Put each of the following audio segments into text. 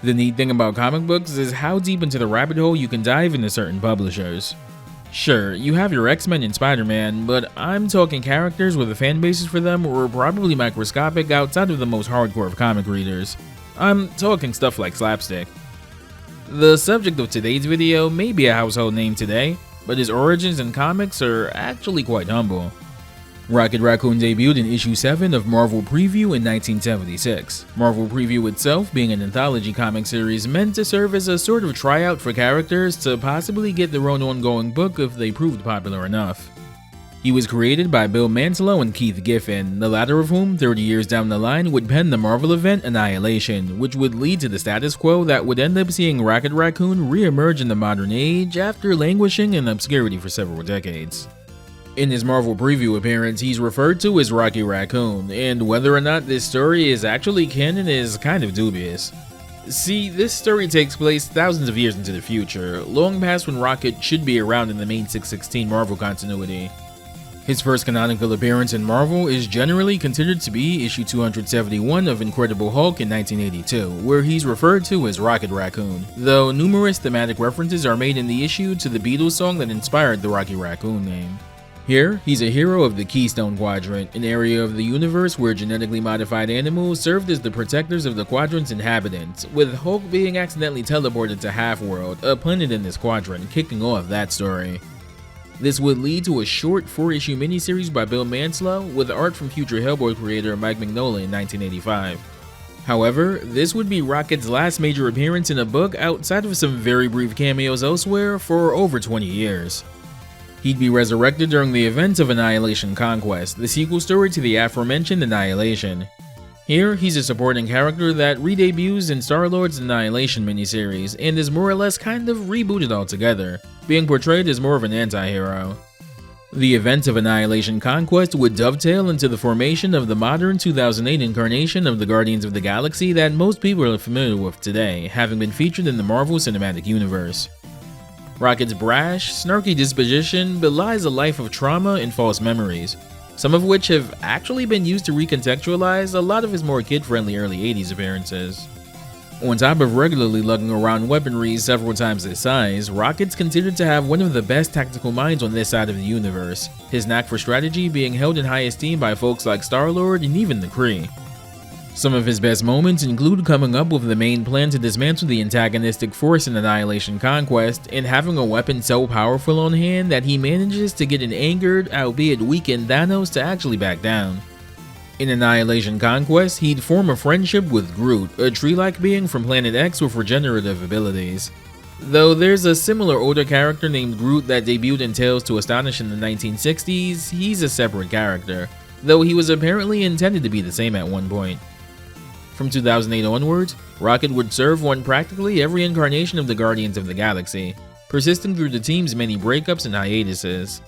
The neat thing about comic books is how deep into the rabbit hole you can dive into certain publishers. Sure, you have your X-Men and Spider-Man, but I'm talking characters where the fan bases for them were probably microscopic outside of the most hardcore of comic readers. I'm talking stuff like slapstick. The subject of today's video may be a household name today, but his origins in comics are actually quite humble. Rocket Raccoon debuted in issue 7 of Marvel Preview in 1976. Marvel Preview itself being an anthology comic series meant to serve as a sort of tryout for characters to possibly get their own ongoing book if they proved popular enough. He was created by Bill Mantlo and Keith Giffen, the latter of whom 30 years down the line would pen the Marvel event Annihilation, which would lead to the status quo that would end up seeing Rocket Raccoon re-emerge in the modern age after languishing in obscurity for several decades. In his Marvel Preview appearance, he's referred to as Rocky Raccoon, and whether or not this story is actually canon is kind of dubious. See, this story takes place thousands of years into the future, long past when Rocket should be around in the main 616 Marvel continuity. His first canonical appearance in Marvel is generally considered to be issue 271 of Incredible Hulk in 1982, where he's referred to as Rocket Raccoon, though numerous thematic references are made in the issue to the Beatles song that inspired the Rocky Raccoon name. Here, he's a hero of the Keystone Quadrant, an area of the universe where genetically modified animals served as the protectors of the quadrant's inhabitants, with Hulk being accidentally teleported to Half-World, a planet in this quadrant, kicking off that story. This would lead to a short 4-issue miniseries by Bill Mantlo, with art from future Hellboy creator Mike Mignola in 1985. However, this would be Rocket's last major appearance in a book outside of some very brief cameos elsewhere for over 20 years. He'd be resurrected during the events of Annihilation Conquest, the sequel story to the aforementioned Annihilation. Here, he's a supporting character that re-debuts in Star-Lord's Annihilation miniseries and is more or less kind of rebooted altogether, being portrayed as more of an anti-hero. The events of Annihilation Conquest would dovetail into the formation of the modern 2008 incarnation of the Guardians of the Galaxy that most people are familiar with today, having been featured in the Marvel Cinematic Universe. Rocket's brash, snarky disposition belies a life of trauma and false memories, some of which have actually been used to recontextualize a lot of his more kid-friendly early 80s appearances. On top of regularly lugging around weaponry several times his size, Rocket's considered to have one of the best tactical minds on this side of the universe, his knack for strategy being held in high esteem by folks like Star-Lord and even the Kree. Some of his best moments include coming up with the main plan to dismantle the antagonistic force in Annihilation Conquest, and having a weapon so powerful on hand that he manages to get an angered, albeit weakened Thanos to actually back down. In Annihilation Conquest, he'd form a friendship with Groot, a tree-like being from Planet X with regenerative abilities. Though there's a similar older character named Groot that debuted in Tales to Astonish in the 1960s, he's a separate character, though he was apparently intended to be the same at one point. From 2008 onwards, Rocket would serve on practically every incarnation of the Guardians of the Galaxy, persisting through the team's many breakups and hiatuses.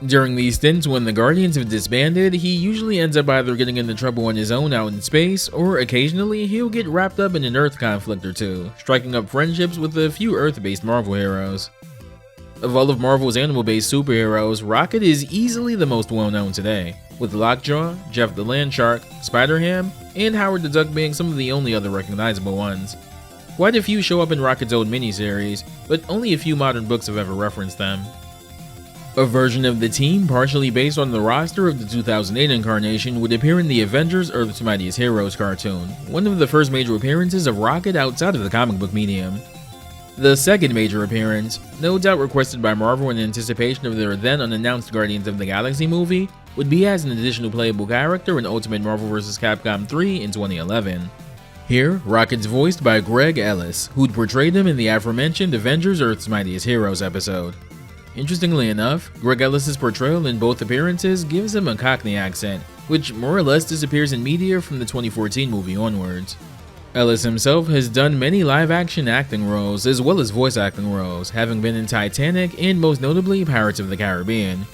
During these stints when the Guardians have disbanded, he usually ends up either getting into trouble on his own out in space, or occasionally he'll get wrapped up in an Earth conflict or two, striking up friendships with a few Earth-based Marvel heroes. Of all of Marvel's animal-based superheroes, Rocket is easily the most well-known today, with Lockjaw, Jeff the Landshark, Spider-Ham, and Howard the Duck being some of the only other recognizable ones. Quite a few show up in Rocket's own miniseries, but only a few modern books have ever referenced them. A version of the team partially based on the roster of the 2008 incarnation would appear in the Avengers Earth's Mightiest Heroes cartoon, one of the first major appearances of Rocket outside of the comic book medium. The second major appearance, no doubt requested by Marvel in anticipation of their then unannounced Guardians of the Galaxy movie, would be as an additional playable character in Ultimate Marvel vs. Capcom 3 in 2011. Here, Rocket's voiced by Greg Ellis, who'd portrayed him in the aforementioned Avengers Earth's Mightiest Heroes episode. Interestingly enough, Greg Ellis' portrayal in both appearances gives him a Cockney accent, which more or less disappears in media from the 2014 movie onwards. Ellis himself has done many live-action acting roles as well as voice acting roles, having been in Titanic and most notably Pirates of the Caribbean.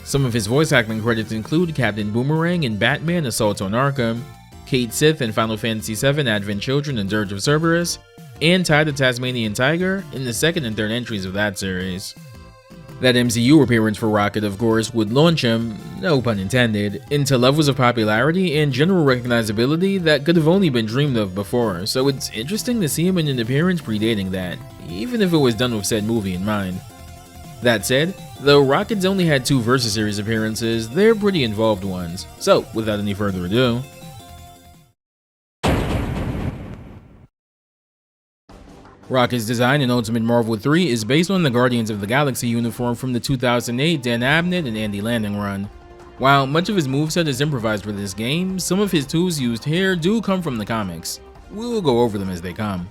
Some of his voice acting credits include Captain Boomerang in Batman Assault on Arkham, Kate Sith in Final Fantasy VII Advent Children and Dirge of Cerberus, and Ty the Tasmanian Tiger in the second and third entries of that series. That MCU appearance for Rocket, of course, would launch him, no pun intended, into levels of popularity and general recognizability that could have only been dreamed of before, so it's interesting to see him in an appearance predating that, even if it was done with said movie in mind. That said, though Rocket's only had 2 Versus Series appearances, they're pretty involved ones, so without any further ado, Rocket's design in Ultimate Marvel 3 is based on the Guardians of the Galaxy uniform from the 2008 Dan Abnett and Andy Landing run. While much of his moveset is improvised for this game, some of his tools used here do come from the comics. We'll go over them as they come.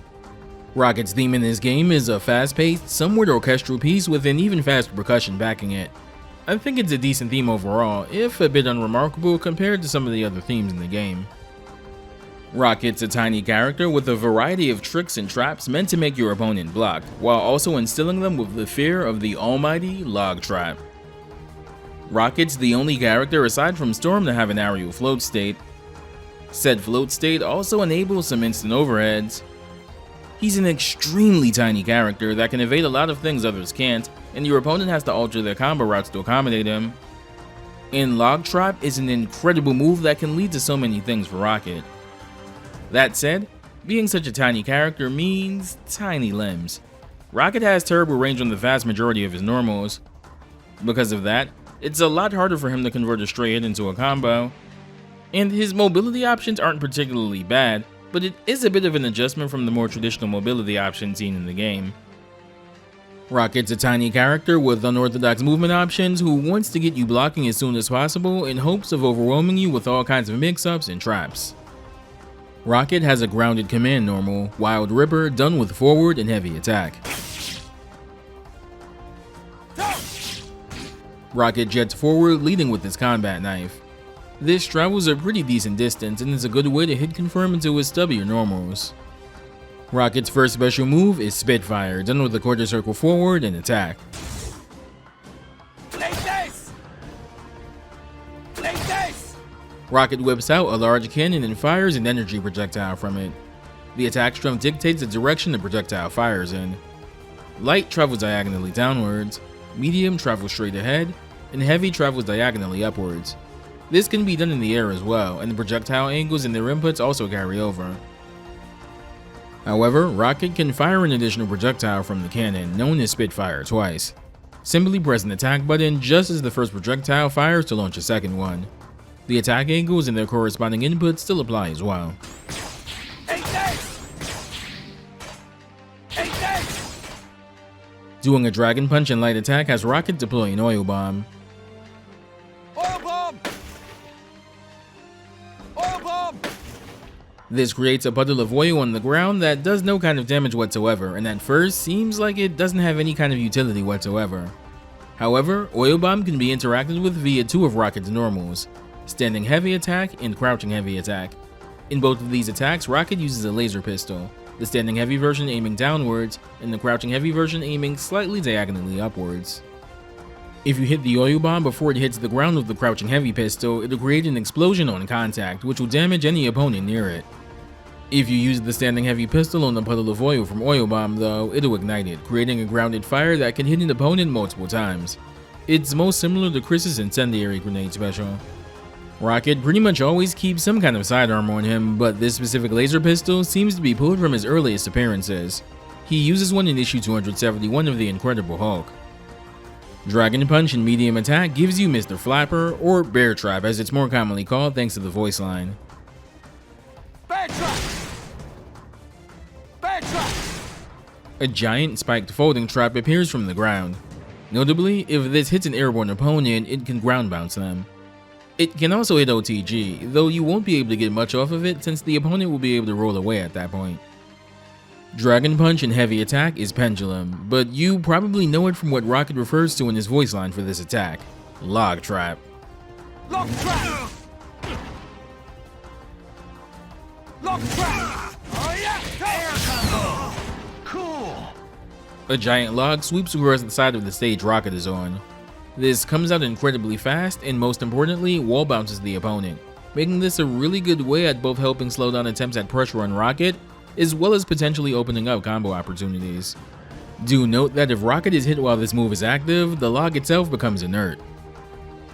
Rocket's theme in this game is a fast-paced, somewhat orchestral piece with an even faster percussion backing it. I think it's a decent theme overall, if a bit unremarkable compared to some of the other themes in the game. Rocket's a tiny character with a variety of tricks and traps meant to make your opponent block, while also instilling them with the fear of the almighty log trap. Rocket's the only character aside from Storm to have an aerial float state. Said float state also enables some instant overheads. He's an extremely tiny character that can evade a lot of things others can't, and your opponent has to alter their combo routes to accommodate him. And Log Trap is an incredible move that can lead to so many things for Rocket. That said, being such a tiny character means tiny limbs. Rocket has terrible range on the vast majority of his normals. Because of that, it's a lot harder for him to convert a stray hit into a combo. And his mobility options aren't particularly bad, but it is a bit of an adjustment from the more traditional mobility options seen in the game. Rocket's a tiny character with unorthodox movement options who wants to get you blocking as soon as possible in hopes of overwhelming you with all kinds of mix-ups and traps. Rocket has a grounded command normal, Wild Ripper done with forward and heavy attack. Rocket jets forward leading with his combat knife. This travels a pretty decent distance and is a good way to hit confirm into his stubbier normals. Rocket's first special move is Spitfire, done with a quarter circle forward and attack. Rocket whips out a large cannon and fires an energy projectile from it. The attack strength dictates the direction the projectile fires in. Light travels diagonally downwards, medium travels straight ahead, and heavy travels diagonally upwards. This can be done in the air as well, and the projectile angles and their inputs also carry over. However, Rocket can fire an additional projectile from the cannon, known as Spitfire, twice. Simply press an attack button just as the first projectile fires to launch a second one. The attack angles and their corresponding inputs still apply as well. Doing a Dragon Punch and light attack has Rocket deploy an Oil Bomb. Oil bomb! Oil bomb! This creates a puddle of oil on the ground that does no kind of damage whatsoever, and at first seems like it doesn't have any kind of utility whatsoever. However, Oil Bomb can be interacted with via 2 of Rocket's normals, Standing Heavy Attack and Crouching Heavy Attack. In both of these attacks, Rocket uses a laser pistol, the Standing Heavy version aiming downwards, and the Crouching Heavy version aiming slightly diagonally upwards. If you hit the Oil Bomb before it hits the ground with the Crouching Heavy pistol, it'll create an explosion on contact, which will damage any opponent near it. If you use the Standing Heavy pistol on the puddle of oil from Oil Bomb though, it'll ignite it, creating a grounded fire that can hit an opponent multiple times. It's most similar to Chris's Incendiary Grenade special. Rocket pretty much always keeps some kind of sidearm on him, but this specific laser pistol seems to be pulled from his earliest appearances. He uses one in issue 271 of The Incredible Hulk. Dragon Punch and medium attack gives you Mr. Flapper, or Bear Trap as it's more commonly called thanks to the voice line. Bear trap! Bear trap! A giant spiked folding trap appears from the ground. Notably, if this hits an airborne opponent, it can ground bounce them. It can also hit OTG, though you won't be able to get much off of it since the opponent will be able to roll away at that point. Dragon Punch and Heavy Attack is Pendulum, but you probably know it from what Rocket refers to in his voice line for this attack, Log Trap. Log trap! Log trap! Oh yeah! Air combo! Cool! A giant log sweeps across the side of the stage Rocket is on. This comes out incredibly fast and most importantly, wall bounces the opponent, making this a really good way at both helping slow down attempts at pressure on Rocket, as well as potentially opening up combo opportunities. Do note that if Rocket is hit while this move is active, the log itself becomes inert.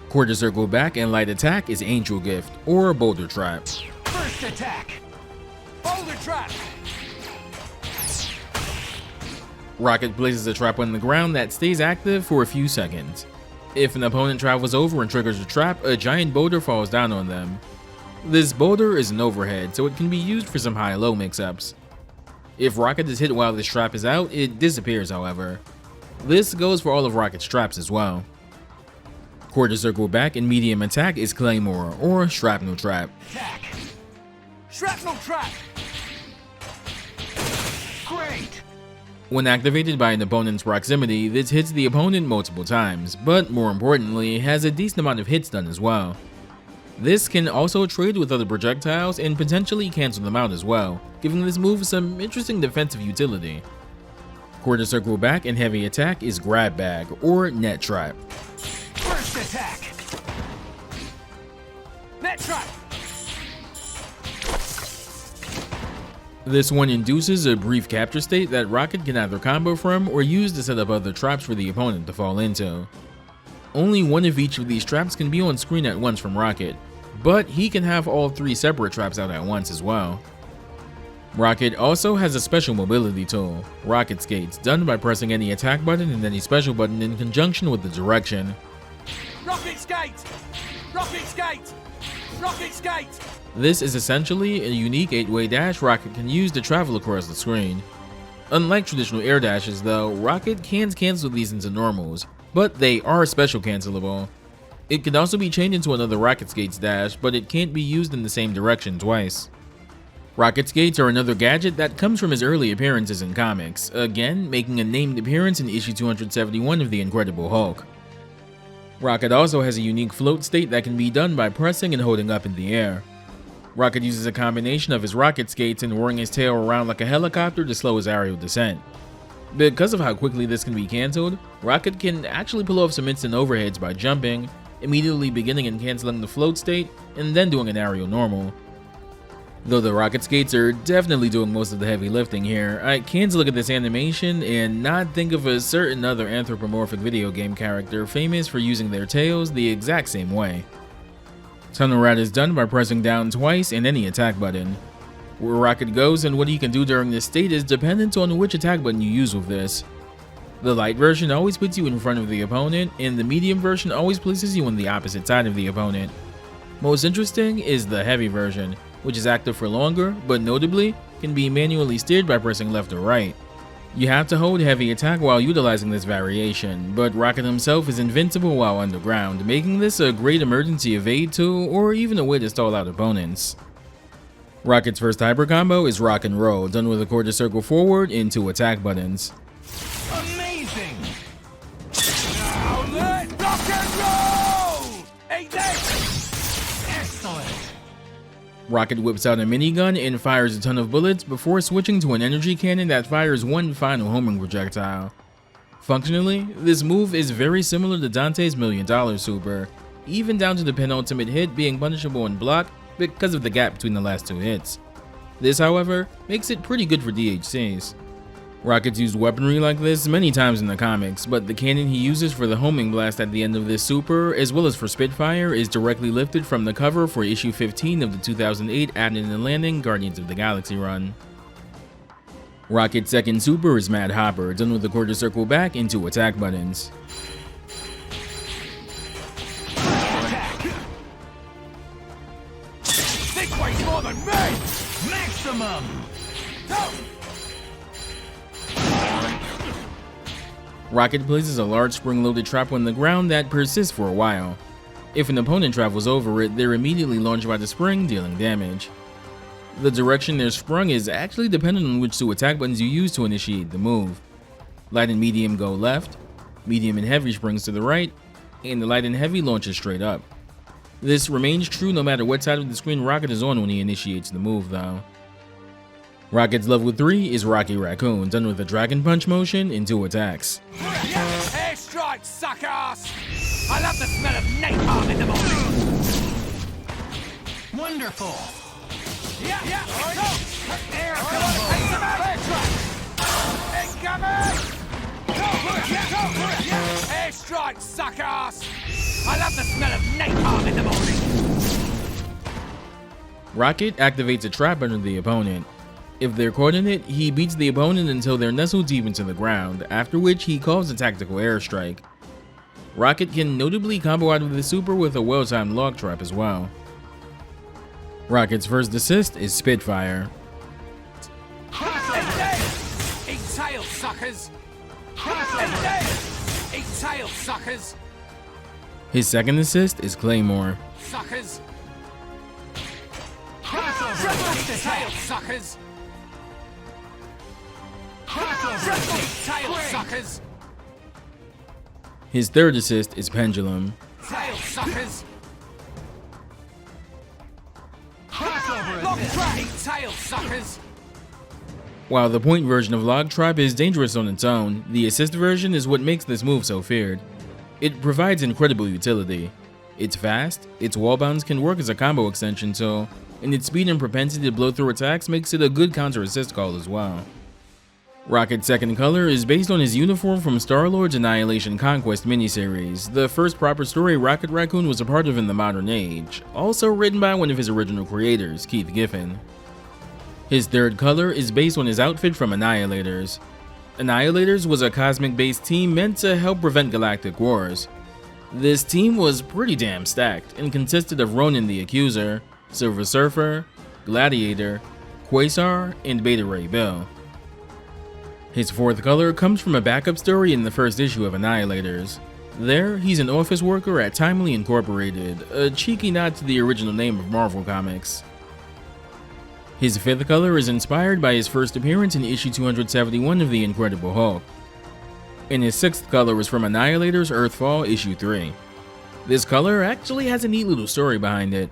Quarter circle back and light attack is Angel Gift, or Boulder Trap. First attack. Boulder trap. Rocket places a trap on the ground that stays active for a few seconds. If an opponent travels over and triggers a trap, a giant boulder falls down on them. This boulder is an overhead, so it can be used for some high-low mix-ups. If Rocket is hit while this trap is out, it disappears however. This goes for all of Rocket's traps as well. Quarter circle back and medium attack is Claymore, or Shrapnel Trap. Attack. Shrapnel trap. Great. When activated by an opponent's proximity, this hits the opponent multiple times, but more importantly, has a decent amount of hits done as well. This can also trade with other projectiles and potentially cancel them out as well, giving this move some interesting defensive utility. Quarter circle back and heavy attack is Grab Bag, or Net Trap. First attack. Net trap. This one induces a brief capture state that Rocket can either combo from or use to set up other traps for the opponent to fall into. Only one of each of these traps can be on screen at once from Rocket, but he can have all three separate traps out at once as well. Rocket also has a special mobility tool, Rocket Skates, done by pressing any attack button and any special button in conjunction with the direction. Rocket skate. Rocket skate. Rocket skate. This is essentially a unique 8-way dash Rocket can use to travel across the screen. Unlike traditional air dashes though, Rocket can cancel these into normals, but they are special cancelable. It can also be chained into another Rocket Skates dash, but it can't be used in the same direction twice. Rocket Skates are another gadget that comes from his early appearances in comics, again making a named appearance in issue 271 of The Incredible Hulk. Rocket also has a unique float state that can be done by pressing and holding up in the air. Rocket uses a combination of his rocket skates and whirling his tail around like a helicopter to slow his aerial descent. Because of how quickly this can be cancelled, Rocket can actually pull off some instant overheads by jumping, immediately beginning and cancelling the float state, and then doing an aerial normal. Though the rocket skates are definitely doing most of the heavy lifting here, I can't look at this animation and not think of a certain other anthropomorphic video game character famous for using their tails the exact same way. Tunnel Rat is done by pressing down twice and any attack button. Where Rocket goes and what he can do during this state is dependent on which attack button you use with this. The light version always puts you in front of the opponent, and the medium version always places you on the opposite side of the opponent. Most interesting is the heavy version, which is active for longer, but notably, can be manually steered by pressing left or right. You have to hold heavy attack while utilizing this variation, but Rocket himself is invincible while underground, making this a great emergency evade tool or even a way to stall out opponents. Rocket's first hyper combo is Rock and Roll, done with a quarter circle forward and 2 attack buttons. Amazing. Now let's rock and roll. Ain't that excellent? Rocket whips out a minigun and fires a ton of bullets before switching to an energy cannon that fires one final homing projectile. Functionally, this move is very similar to Dante's $1 Million Super, even down to the penultimate hit being punishable in block because of the gap between the last 2 hits. This, however, makes it pretty good for DHCs. Rocket's used weaponry like this many times in the comics, but the cannon he uses for the homing blast at the end of this super, as well as for Spitfire, is directly lifted from the cover for issue 15 of the 2008 Abnett and Landing Guardians of the Galaxy run. Rocket's second super is Mad Hopper, done with the quarter circle back and 2 attack buttons. Think way more than me. Maximum. Go. Rocket places a large spring-loaded trap on the ground that persists for a while. If an opponent travels over it, they're immediately launched by the spring, dealing damage. The direction they're sprung is actually dependent on which 2 attack buttons you use to initiate the move. Light and medium go left, medium and heavy springs to the right, and the light and heavy launches straight up. This remains true no matter what side of the screen Rocket is on when he initiates the move though. Rocket's level 3 is Rocky Raccoon, done with a Dragon Punch motion and 2 attacks. Airstrike, suckers! I love the smell of napalm in the morning. Wonderful. Yeah. Go. Air combo. Incoming. Airstrike, suckers! I love the smell of napalm in the morning. Rocket activates a trap under the opponent. If they're caught in it, he beats the opponent until they're nestled deep into the ground, after which he calls a tactical airstrike. Rocket can notably combo out of the super with a well-timed log trap as well. Rocket's first assist is Spitfire. Eat tail, suckers! Eat tail, suckers! His second assist is Claymore. Suckers! Eat tail, suckers! Eat tail, suckers! His third assist is Pendulum. Tail, suckers! Log trap! Eat tail, suckers! While the point version of Log Trap is dangerous on its own, the assist version is what makes this move so feared. It provides incredible utility. It's fast, its wall bounce can work as a combo extension tool, and its speed and propensity to blow through attacks makes it a good counter assist call as well. Rocket's second color is based on his uniform from Star-Lord's Annihilation Conquest miniseries, the first proper story Rocket Raccoon was a part of in the modern age, also written by one of his original creators, Keith Giffen. His third color is based on his outfit from Annihilators. Annihilators was a cosmic-based team meant to help prevent galactic wars. This team was pretty damn stacked and consisted of Ronan the Accuser, Silver Surfer, Gladiator, Quasar, and Beta Ray Bill. His fourth color comes from a backup story in the first issue of Annihilators. There, he's an office worker at Timely Incorporated, a cheeky nod to the original name of Marvel Comics. His fifth color is inspired by his first appearance in issue 271 of The Incredible Hulk. And his sixth color is from Annihilator's Earthfall issue 3. This color actually has a neat little story behind it.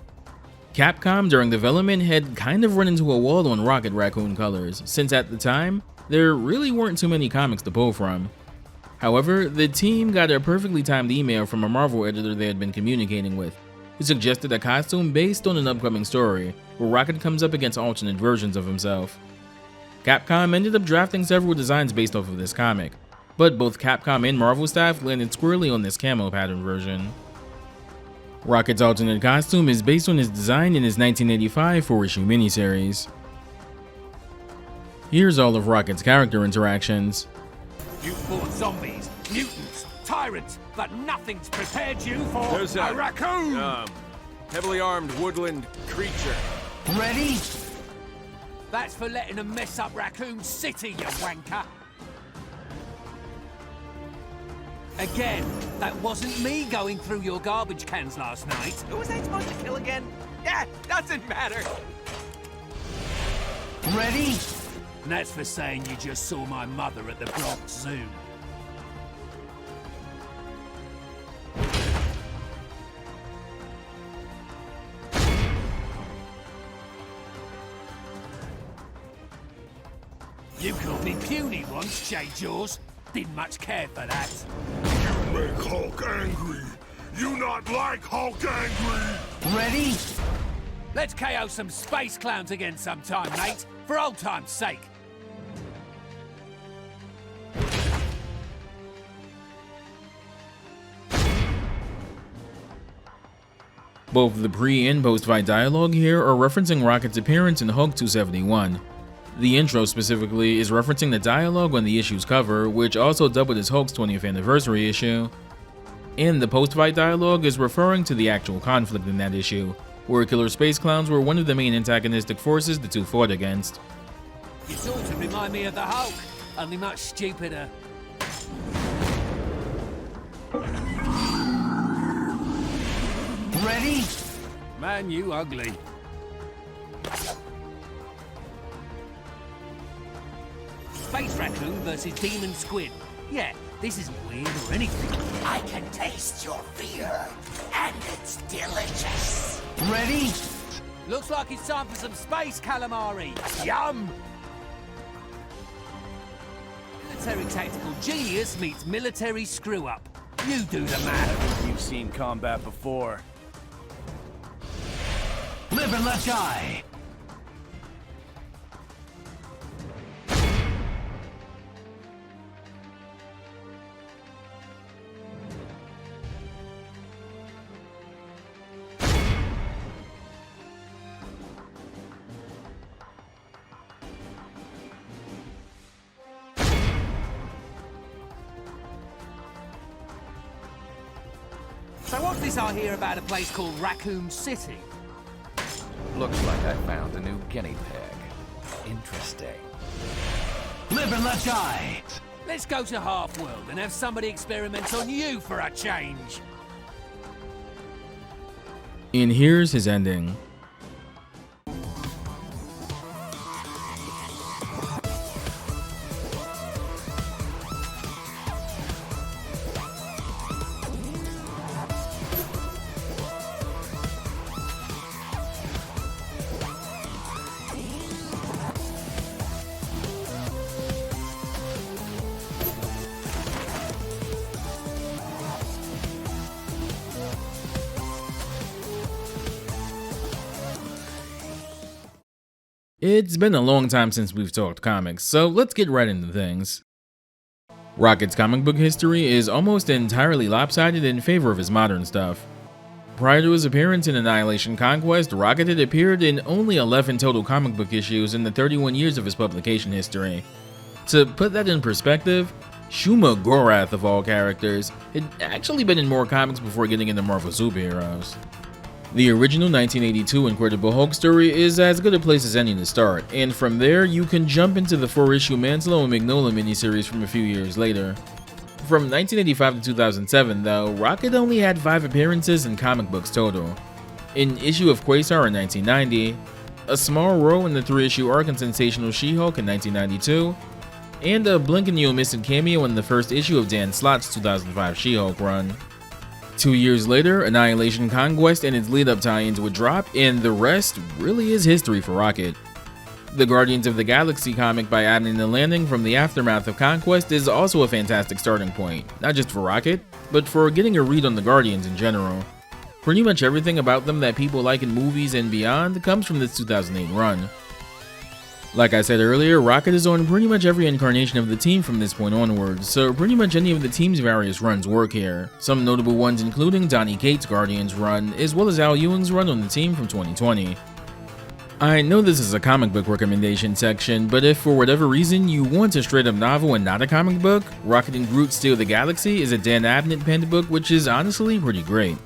Capcom during development had kind of run into a wall on Rocket Raccoon colors, since at the time, there really weren't too many comics to pull from. However, the team got a perfectly timed email from a Marvel editor they had been communicating with, who suggested a costume based on an upcoming story, where Rocket comes up against alternate versions of himself. Capcom ended up drafting several designs based off of this comic, but both Capcom and Marvel staff landed squarely on this camo pattern version. Rocket's alternate costume is based on his design in his 1985 4-issue miniseries. Here's all of Rocket's character interactions. You fought zombies, mutants, tyrants, but nothing's prepared you for There's a raccoon! Heavily armed woodland creature. Ready? That's for letting them mess up Raccoon City, you wanker! Again, that wasn't me going through your garbage cans last night. Who was I supposed to kill again? Yeah, doesn't matter. Ready? And that's for saying you just saw my mother at the Bronx Zoo. You called me puny once, J. Jaws. Didn't much care for that. You make Hulk angry. You not like Hulk angry. Ready? Let's KO some space clowns again sometime, mate. For old time's sake. Both the pre- and post-fight dialogue here are referencing Rocket's appearance in Hulk 271. The intro specifically is referencing the dialogue on the issue's cover, which also doubled as Hulk's 20th anniversary issue. And the post-fight dialogue is referring to the actual conflict in that issue, where killer space clowns were one of the main antagonistic forces the two fought against. You sort of remind me of the Hulk, only much stupider. Ready? Man, you ugly. Space Raccoon versus Demon Squid. Yeah, this isn't weird or anything. I can taste your fear, and it's delicious. Ready? Looks like it's time for some space calamari. Yum! Military tactical genius meets military screw-up. You do the math. You've seen combat before. Live and let die. So what's this I hear about a place called Raccoon City? Looks like I found a new guinea pig. Interesting. Live and let die! Let's go to Half-World and have somebody experiment on you for a change. And here's his ending. It's been a long time since we've talked comics, so let's get right into things. Rocket's comic book history is almost entirely lopsided in favor of his modern stuff. Prior to his appearance in Annihilation Conquest, Rocket had appeared in only 11 total comic book issues in the 31 years of his publication history. To put that in perspective, Shuma Gorath of all characters had actually been in more comics before getting into Marvel superheroes. The original 1982 Incredible Hulk story is as good a place as any to start, and from there you can jump into the 4-issue Manslow and Mignola miniseries from a few years later. From 1985 to 2007 though, Rocket only had 5 appearances in comic books total. An issue of Quasar in 1990, a small role in the 3-issue arc in Sensational She-Hulk in 1992, and a blink and you'll miss it cameo in the first issue of Dan Slott's 2005 She-Hulk run. 2 years later, Annihilation Conquest and its lead-up tie-ins would drop, and the rest really is history for Rocket. The Guardians of the Galaxy comic by Adnan the Landing from the aftermath of Conquest is also a fantastic starting point, not just for Rocket, but for getting a read on the Guardians in general. Pretty much everything about them that people like in movies and beyond comes from this 2008 run. Like I said earlier, Rocket is on pretty much every incarnation of the team from this point onwards, so pretty much any of the team's various runs work here, some notable ones including Donny Cates' Guardians run, as well as Al Ewing's run on the team from 2020. I know this is a comic book recommendation section, but if for whatever reason you want a straight up novel and not a comic book, Rocket and Groot Steal the Galaxy is a Dan Abnett penned book which is honestly pretty great.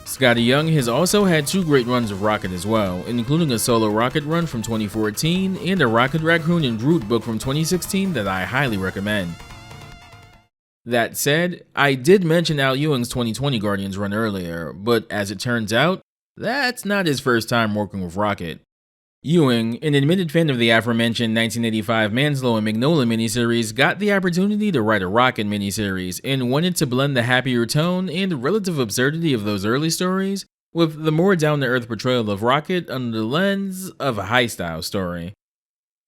Scotty Young has also had 2 great runs of Rocket as well, including a solo Rocket run from 2014 and a Rocket, Raccoon, and Groot book from 2016 that I highly recommend. That said, I did mention Al Ewing's 2020 Guardians run earlier, but as it turns out, that's not his first time working with Rocket. Ewing, an admitted fan of the aforementioned 1985 Manslow and Mignola miniseries, got the opportunity to write a Rocket miniseries and wanted to blend the happier tone and relative absurdity of those early stories with the more down-to-earth portrayal of Rocket under the lens of a high-style story.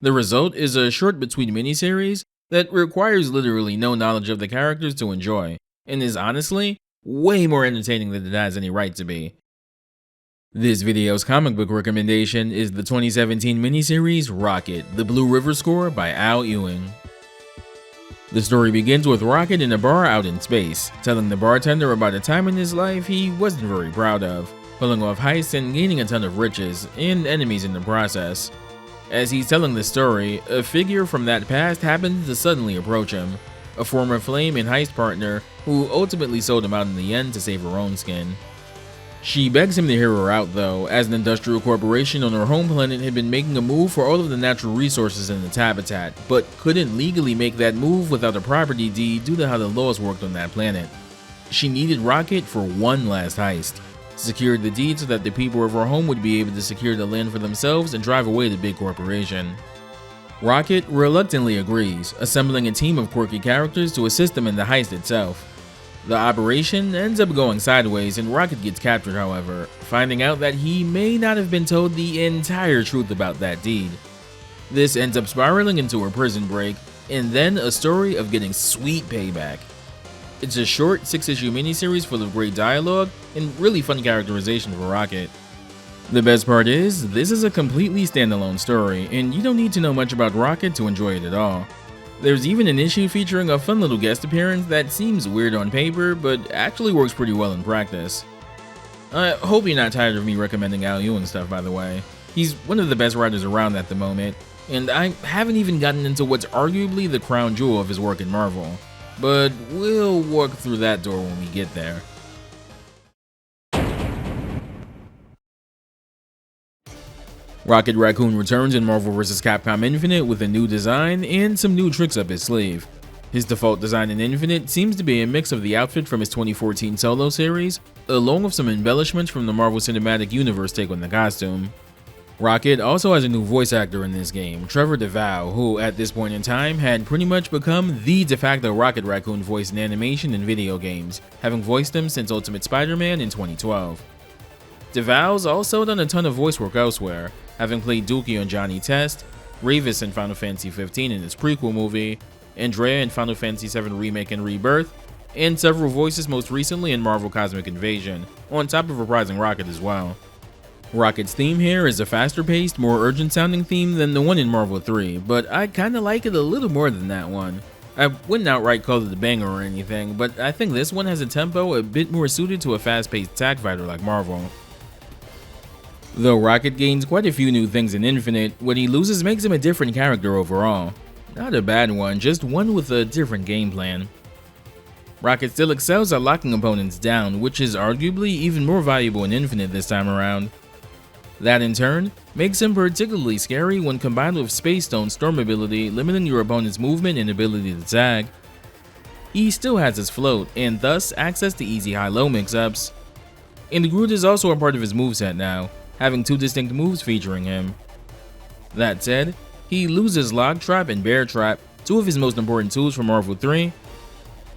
The result is a short between miniseries that requires literally no knowledge of the characters to enjoy, and is honestly way more entertaining than it has any right to be. This video's comic book recommendation is the 2017 miniseries Rocket, The Blue River Score by Al Ewing. The story begins with Rocket in a bar out in space, telling the bartender about a time in his life he wasn't very proud of, pulling off heists and gaining a ton of riches, and enemies in the process. As he's telling the story, a figure from that past happens to suddenly approach him, a former flame and heist partner who ultimately sold him out in the end to save her own skin. She begs him to hear her out though, as an industrial corporation on her home planet had been making a move for all of the natural resources in its habitat, but couldn't legally make that move without a property deed due to how the laws worked on that planet. She needed Rocket for one last heist, secured the deed so that the people of her home would be able to secure the land for themselves and drive away the big corporation. Rocket reluctantly agrees, assembling a team of quirky characters to assist him in the heist itself. The operation ends up going sideways and Rocket gets captured however, finding out that he may not have been told the entire truth about that deed. This ends up spiraling into a prison break, and then a story of getting sweet payback. It's a short 6-issue miniseries full of great dialogue and really fun characterization for Rocket. The best part is, this is a completely standalone story, and you don't need to know much about Rocket to enjoy it at all. There's even an issue featuring a fun little guest appearance that seems weird on paper, but actually works pretty well in practice. I hope you're not tired of me recommending Al Ewing stuff, by the way. He's one of the best writers around at the moment, and I haven't even gotten into what's arguably the crown jewel of his work in Marvel. But we'll walk through that door when we get there. Rocket Raccoon returns in Marvel vs. Capcom Infinite with a new design and some new tricks up his sleeve. His default design in Infinite seems to be a mix of the outfit from his 2014 solo series, along with some embellishments from the Marvel Cinematic Universe take on the costume. Rocket also has a new voice actor in this game, Trevor DeVal, who at this point in time had pretty much become the de facto Rocket Raccoon voice in animation and video games, having voiced him since Ultimate Spider-Man in 2012. DeVal's also done a ton of voice work elsewhere, having played Dookie on Johnny Test, Ravis in Final Fantasy XV in its prequel movie, Andrea in Final Fantasy VII Remake and Rebirth, and several voices most recently in Marvel Cosmic Invasion, on top of reprising Rocket as well. Rocket's theme here is a faster-paced, more urgent-sounding theme than the one in Marvel 3, but I kinda like it a little more than that one. I wouldn't outright call it a banger or anything, but I think this one has a tempo a bit more suited to a fast-paced attack fighter like Marvel. Though Rocket gains quite a few new things in Infinite, what he loses makes him a different character overall. Not a bad one, just one with a different game plan. Rocket still excels at locking opponents down, which is arguably even more valuable in Infinite this time around. That in turn makes him particularly scary when combined with Space Stone's Storm ability, limiting your opponent's movement and ability to tag. He still has his float, and thus access to easy high-low mix-ups. And Groot is also a part of his moveset now, having two distinct moves featuring him. That said, he loses Log Trap and Bear Trap, two of his most important tools from Marvel 3,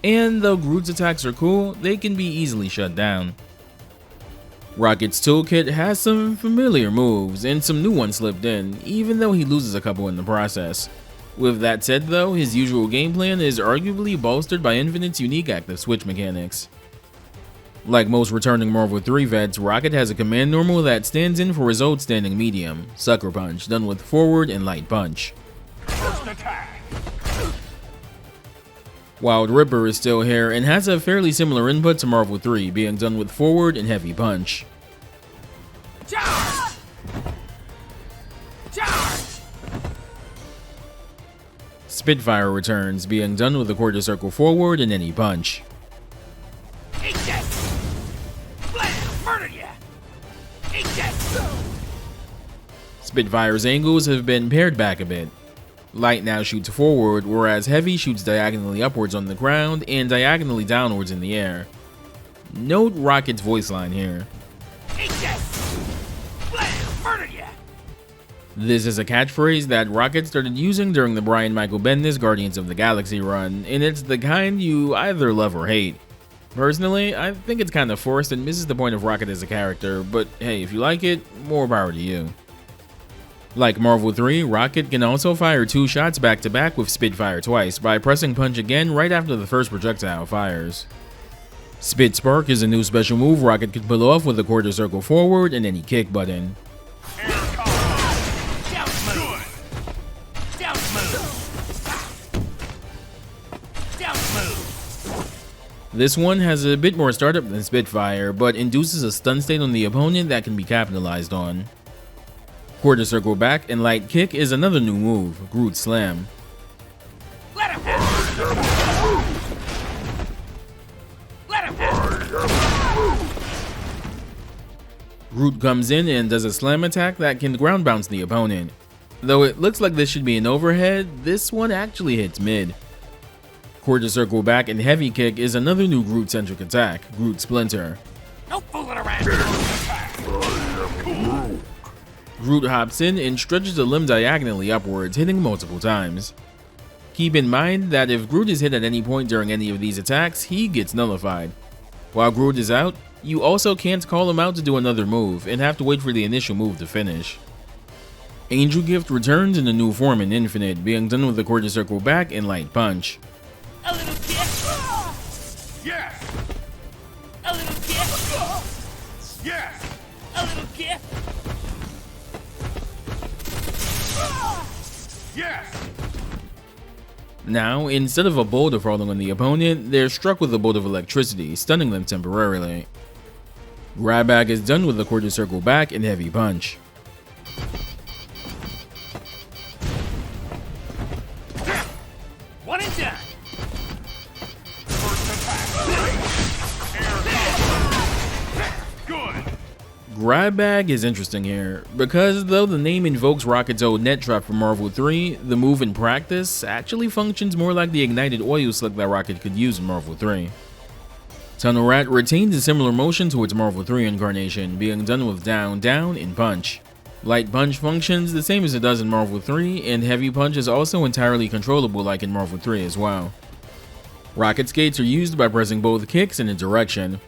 and though Groot's attacks are cool, they can be easily shut down. Rocket's toolkit has some familiar moves, and some new ones slipped in, even though he loses a couple in the process. With that said though, his usual game plan is arguably bolstered by Infinite's unique active switch mechanics. Like most returning Marvel 3 vets, Rocket has a command normal that stands in for his old standing medium, Sucker Punch, done with forward and light punch. Wild Ripper is still here and has a fairly similar input to Marvel 3, being done with forward and heavy punch. Charge! Charge! Spitfire returns, being done with a quarter circle forward and any punch. Eat this! Blam! Murder ya! Eat this! Spitfire's angles have been pared back a bit. Light now shoots forward, whereas Heavy shoots diagonally upwards on the ground and diagonally downwards in the air. Note Rocket's voice line here. Eat this! Blam! Murder ya! This is a catchphrase that Rocket started using during the Brian Michael Bendis Guardians of the Galaxy run, and it's the kind you either love or hate. Personally, I think it's kind of forced and misses the point of Rocket as a character, but hey, if you like it, more power to you. Like Marvel 3, Rocket can also fire two shots back to back with Spitfire twice by pressing punch again right after the first projectile fires. Spit Spark is a new special move Rocket can pull off with a quarter circle forward and any kick button. This one has a bit more startup than Spitfire, but induces a stun state on the opponent that can be capitalized on. Quarter circle back and light kick is another new move, Groot Slam. Let him have it! Let him have it! Groot comes in and does a slam attack that can ground bounce the opponent. Though it looks like this should be an overhead, this one actually hits mid. Quarter circle back and heavy kick is another new Groot-centric attack, Groot Splinter. No fooling around! Groot hops in and stretches a limb diagonally upwards, hitting multiple times. Keep in mind that if Groot is hit at any point during any of these attacks, he gets nullified. While Groot is out, you also can't call him out to do another move and have to wait for the initial move to finish. Angel Gift returns in a new form in Infinite, being done with a quarter circle back and light punch. A little kick! Yes! A little kick! Yes! A little kick! Yes! Now, instead of a boulder falling on the opponent, they're struck with a bolt of electricity, stunning them temporarily. Grab bag is done with a quarter circle back and heavy punch. One and done! First attack! Air combo! Good! Grab Bag is interesting here, because though the name invokes Rocket's old net trap from Marvel 3, the move in practice actually functions more like the ignited oil slick that Rocket could use in Marvel 3. Tunnel Rat retains a similar motion to its Marvel 3 incarnation, being done with down, down, and punch. Light punch functions the same as it does in Marvel 3, and heavy punch is also entirely controllable like in Marvel 3 as well. Rocket skates are used by pressing both kicks in a direction.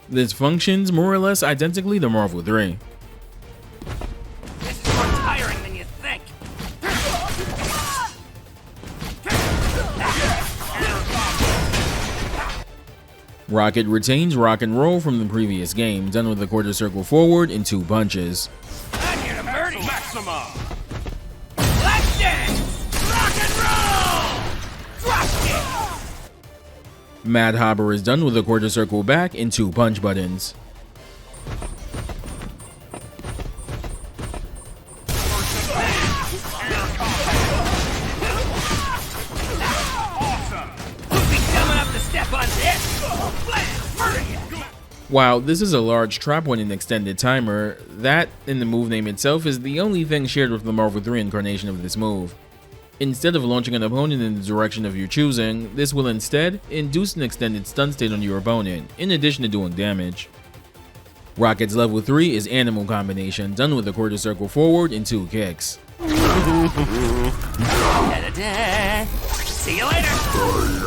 This functions more or less identically to Marvel 3. This is more tiring than you think. Rocket retains rock and roll from the previous game, done with a quarter circle forward and 2 punches. I'm here to murder you. Maxima. Let's dance. Rock and roll. Drop kick. Mad Hopper is done with a quarter circle back and 2 punch buttons. Who'd be coming up to step on this? Blast, murder you. While this is a large trap when an extended timer, that, in the move name itself, is the only thing shared with the Marvel 3 incarnation of this move. Instead of launching an opponent in the direction of your choosing, this will instead induce an extended stun state on your opponent, in addition to doing damage. Rocket's level 3 is Animal Combination, done with a quarter circle forward and 2 kicks. Da-da-da. See you later.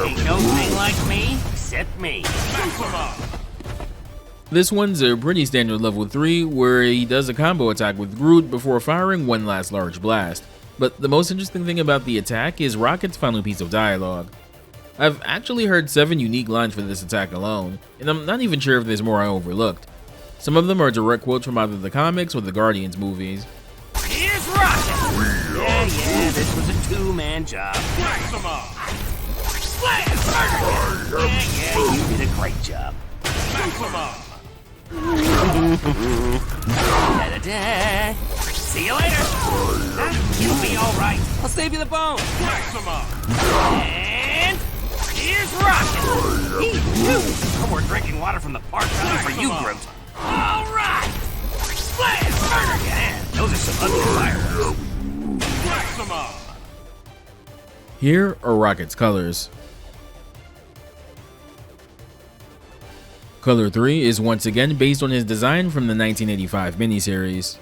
Ain't no thing like me, except me. Maxima. This one's a pretty standard level 3, where he does a combo attack with Groot before firing one last large blast. But the most interesting thing about the attack is Rocket's final piece of dialogue. I've actually heard 7 unique lines for this attack alone, and I'm not even sure if there's more I overlooked. Some of them are direct quotes from either the comics or the Guardians movies. Here's Rocket. Yeah, this was a 2-man job. Maxima. Blast, murder. Yeah, you did a great job. Maxima. Da-da-da. See you later. You'll be all right. I'll save you the bone. Maxima. And here's Rocket. He knew. No more drinking water from the park fountain for you, Groot. All right. Blast, murder. Yeah, those are some ugly fireworks. Maxima. Here are Rocket's colors. Color 3 is once again based on his design from the 1985 miniseries.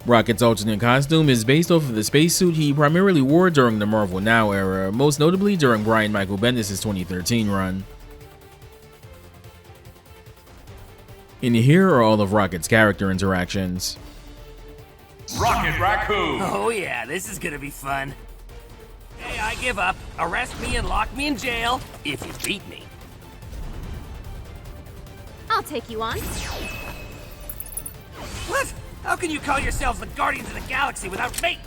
Rocket's alternate costume is based off of the spacesuit he primarily wore during the Marvel Now era, most notably during Brian Michael Bendis' 2013 run. And here are all of Rocket's character interactions. Rocket Raccoon. Oh yeah, this is gonna be fun. Hey, I give up. Arrest me and lock me in jail if you beat me. I'll take you on. What? How can you call yourselves the Guardians of the Galaxy without me?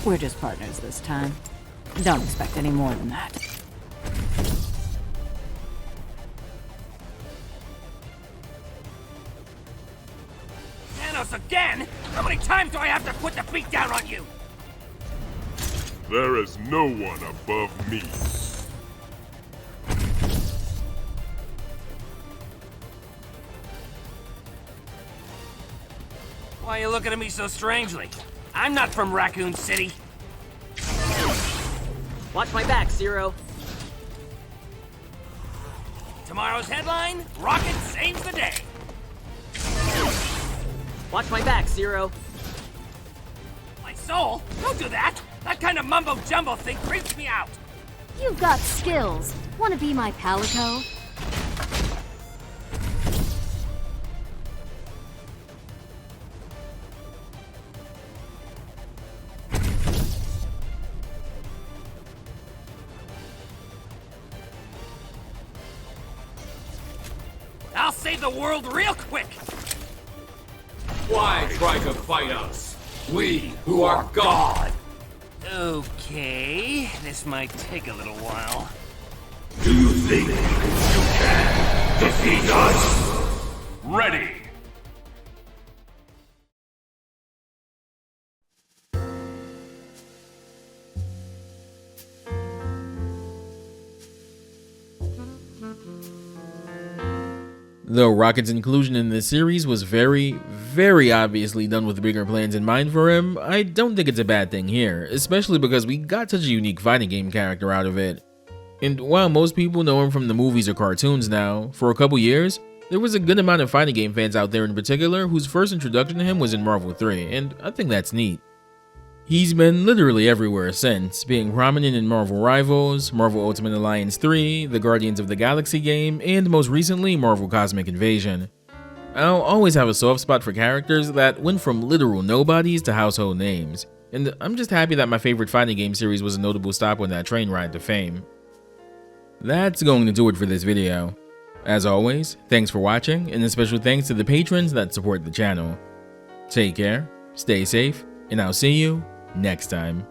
We're just partners this time. Don't expect any more than that. Thanos again? How many times do I have to put the beat down on you? There is no one above me. Why are you looking at me so strangely? I'm not from Raccoon City. Watch my back, Zero. Tomorrow's headline, Rocket saves the day. Watch my back, Zero. My soul? Don't do that! That kind of mumbo-jumbo thing creeps me out! You've got skills. Wanna be my palico? I'll save the world real quick! Why try to fight us? We who are God! Okay, this might take a little while. Do you think you can defeat us? Ready! Though Rocket's inclusion in this series was very obviously done with bigger plans in mind for him, I don't think it's a bad thing here, especially because we got such a unique fighting game character out of it. And while most people know him from the movies or cartoons now, for a couple years, there was a good amount of fighting game fans out there in particular whose first introduction to him was in Marvel 3, and I think that's neat. He's been literally everywhere since, being prominent in Marvel Rivals, Marvel Ultimate Alliance 3, the Guardians of the Galaxy game, and most recently Marvel Cosmic Invasion. I'll always have a soft spot for characters that went from literal nobodies to household names, and I'm just happy that my favorite fighting game series was a notable stop on that train ride to fame. That's going to do it for this video. As always, thanks for watching, and a special thanks to the patrons that support the channel. Take care, stay safe, and I'll see you next time.